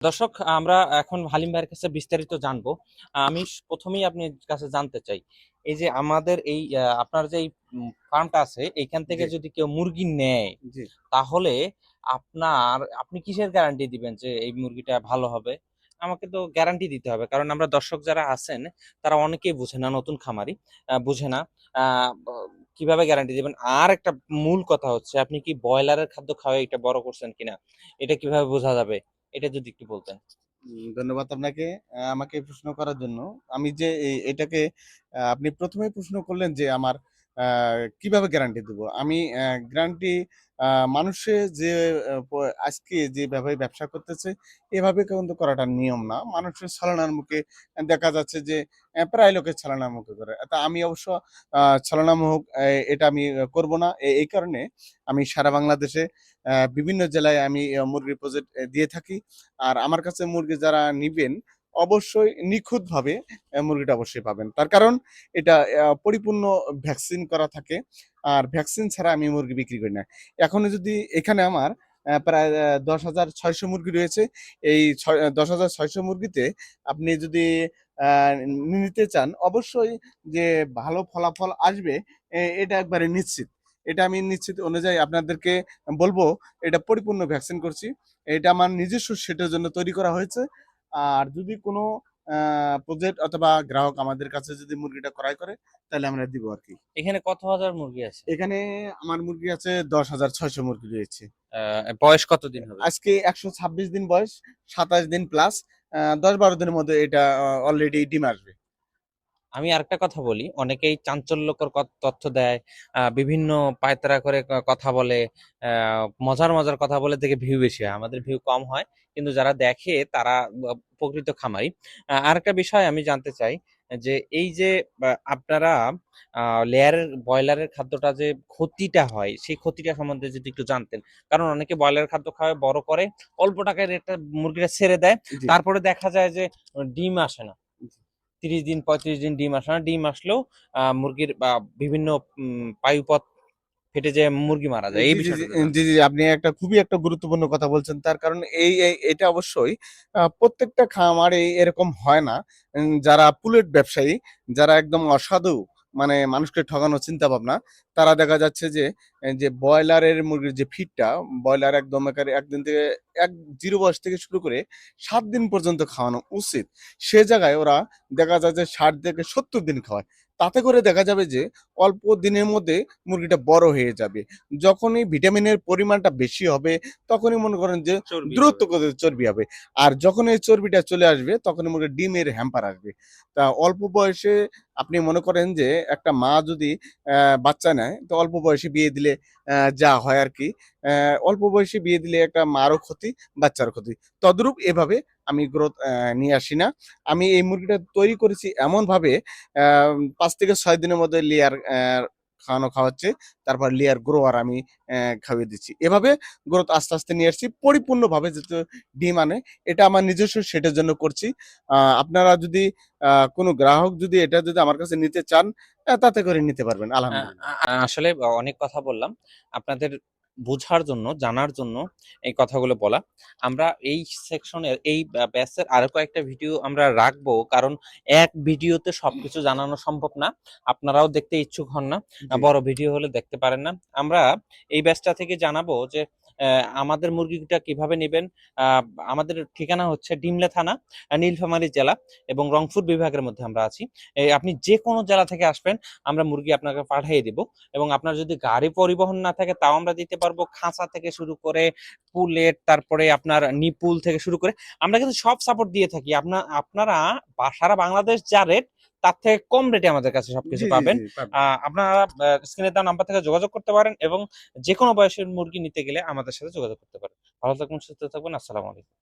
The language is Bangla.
দর্শক, আমরা এখন হালিম ভাইয়ের কাছে বিস্তারিত জানবো। আমি প্রথমেই আপনার কাছে জানতে চাই, এই যে আমাদের এই আপনার যে এই ফার্মটা আছে, এইখান থেকে জি, যদি কেউ মুরগি নেয়, জি। তাহলে আপনি কিসের গ্যারান্টি দিবেন যে এই মুরগিটা ভালো হবে? আমাকে তো গ্যারান্টি দিতে হবে, কারণ আমরা দর্শক যারা আছেন তারা অনেকেই বুঝে না, নতুন খামারি বুঝে না। কিভাবে গ্যারান্টি দিবেন? আর একটা মূল কথা হচ্ছে, আপনি কি ব্রয়লারের খাদ্য খাওয়াই এটা বড় করছেন কিনা, এটা কিভাবে বোঝা যাবে? এটা যদি একটু বলতেন। ধন্যবাদ আপনাকে আমাকে এই প্রশ্ন করার জন্য। আমি যে এটাকে আপনি ১ম এই প্রশ্ন করলেন যে আমার আ কিভাবে গ্যারান্টি দেব? আমি গ্যারান্টি মানুষে যে আ প আজকে যেভাবে ব্যবসা করতেছে এভাবে কিন্তু করাটা নিয়ম না। মানুষের ছলনার মুখে দেখা যাচ্ছে যে প্রায় লোকে ছলনার মুখে করে। তা আমি অবশ্য ছলনামুখ এটা আমি করব না। এই কারণে আমি সারা বাংলাদেশে বিভিন্ন জেলায় আমি মুরগির প্রজেক্ট দিয়ে থাকি। আর আমার কাছে মুরগি যারা নিবেন অবশ্যই নিখুঁতভাবে মুরগিটা অবশ্যই পাবেন। তার কারণ এটা পরিপূর্ণ ভ্যাকসিন করা থাকে। আর ভ্যাকসিন ছাড়া আমি মুরগি বিক্রি করি না। এখনো যদি এখানে আমার প্রায় ১০,৬০০ মুরগি রয়েছে। এই ১০,৬০০ মুরগিতে আপনি যদি আ নিতে চান অবশ্যই যে ভালো ফলাফল আসবে এটা একবারে নিশ্চিত। এটা আমি নিশ্চিত অনুযায়ী আপনাদেরকে বলব, এটা পরিপূর্ণ ভ্যাকসিন করছি। এটা আমার নিজস্ব সেটের জন্য তৈরি করা হয়েছে। আর যদি কোনো আ প্রজেক্ট অথবা গ্রাহক আমাদের কাছে যদি মুরগিটা ক্রয় করে, তাহলে আমরা দিব আরকি। এখানে কত হাজার মুরগি আছে? এখানে আমার মুরগি আছে ১০,৬০০ মুরগি রয়েছে। বয়স কতদিন হবে? আজকে ১২৬ দিন বয়স, ২৭ দিন প্লাস ১০-১২ দিনের মধ্যে এটা অলরেডি ডিম আসবে। আমি আরেকটা কথা বলি, অনেকেই চাঞ্চল্যকর তথ্য দেয়, বিভিন্ন পায়তারা করে কথা বলে, মজার মজার কথা বলে থেকে ভিউ বেশি হয়, আমাদের ভিউ কম হয়, কিন্তু যারা দেখে তারা প্রকৃত খামারি। আরেকটা বিষয় আমি জানতে চাই, যে এই যে আপনারা লেয়ারের ব্রয়লারের খাদ্যটা যে ক্ষতিটা হয়, সেই ক্ষতিটা সম্বন্ধে যদি একটু জানতেন। কারণ অনেকে ব্রয়লারের খাদ্য খাওয়ায় বড় করে, অল্প টাকায় রেটটা মুরগিটা ছেড়ে দেয়, জি, তারপরে দেখা যায় যে ডিম আসে না। ৩০ দিন ৩৫ দিন ডিম আসে না। ডিম আসলেও মুরগির বিভিন্ন পায়ুপথ ফেটে যেয়ে মুরগি মারা যায়। এই জি, জি, জি, বিষয়টা যদি জানতেন। জি, জি, আপনি একটা খুবই একটা গুরুত্বপূর্ণ কথা বলছেন। তার কারণ এটা অবশ্যই প্রত্যেকটা খামারে এরকম হয় না। যারা পুলেট ব্যবসায়ী, যারা একদম অসাধু মানে মানুষকে ঠকানোর চিন্তাভাবনা, তারা দেখা যাচ্ছে যে ব্রয়লারের মুরগির যে ফিডটা, ব্রয়লার একদম একেবারে ১ দিন থেকে ০ বয়স থেকে শুরু করে ৭ দিন পর্যন্ত খাওয়ানো উচিত। সে জায়গায় ওরা দেখা যায় যে ৬০ থেকে ৭০ দিন খাওয়ায়। তাতে করে দেখা যাবে যে অল্প দিনের মধ্যে মুরগিটা বড় হয়ে যাবে। যখনই ভিটামিনের পরিমাণটা বেশি হবে, তখনই মনে করেন যে চর্বি দ্রুত হবে। করে চর্বি হবে। আর যখন এই চর্বিটা চলে আসবে, তখনই মুরগির ডিমের হ্যাম্পার আসবে। তা অল্প বয়সে আপনি মনে করেন যে একটা মা যদি বাচ্চা নেয়, তো অল্প বয়সে বিয়ে দিলে যা হয় আরকি। অল্প বয়সে বিয়ে দিলে একটা মারও ক্ষতি, বাচ্চারও ক্ষতি। তদ্রূপ এভাবে আমি গ্রোথ নিয়ে আসি না। আমি এই মুরগিটা তৈরি করেছি এমনভাবে ৫ থেকে ৬ দিনের মধ্যে লেয়ার খাওয়াচ্ছে। তারপর লেয়ার গ্রোয়ার আমি খাইয়ে দিচ্ছি। এভাবে গ্রোথ আস্তে, আস্তে নিয়ে আসছি। পরিপূর্ণভাবে যাতে ডিম আনে, এটা আমার নিজস্ব সেটের জন্য করছি। আপনারা যদি কোনো গ্রাহক যদি এটা যদি আমার কাছে নিতে চান, তাতে করে নিতে পারবেন। আ আলহামদুলিল্লাহ। আ আসলে অনেক কথা বললাম। আপনাদের বোঝার জন্য, জানার জন্য এই কথাগুলো বলা। আমরা এই সেকশনের এই ব্যাচের আরো কয়েকটা ভিডিও আমরা রাখবো। কারণ এক ভিডিওতে সবকিছু জানানো সম্ভব না। আপনারাও দেখতে ইচ্ছুক হন না। জি, বড় ভিডিও হলে দেখতে পারেন না। আমরা এই ব্যাচটা থেকে জানাবো যে আমাদের মুরগিটা কিভাবে নিবেন। আ আমাদের ঠিকানা হচ্ছে ডিমলা থানা, নীলফামারী জেলা এবং রংপুর বিভাগের মধ্যে আমরা আছি। আপনি যেকোনো জেলা থেকে আসবেন, আমরা মুরগি আপনাকে পাঠিয়ে দিব। এবং আপনার যদি গাড়ি পরিবহন না থাকে, তাও আমরা দিতে পারবো। খাঁচা থেকে শুরু করে পুলেট, তারপরে আপনার নিপুল থেকে শুরু করে আমরা কিন্তু সব সাপোর্ট দিয়ে থাকি। আপনারা সারা বাংলাদেশ যা রেট, তার থেকে কম রেটে আমাদের কাছে সবকিছু জি, জি, পাবেন। জি, পাবেন। আপনারা স্ক্রিনে দেওয়া নাম্বার থেকে যোগাযোগ করতে পারেন এবং যেকোনো বয়সের মুরগি নিতে গেলে আমাদের সাথে যোগাযোগ করতে পারেন। ভালো থাকুন, সুস্থ থাকবেন। আসসালামু আলাইকুম।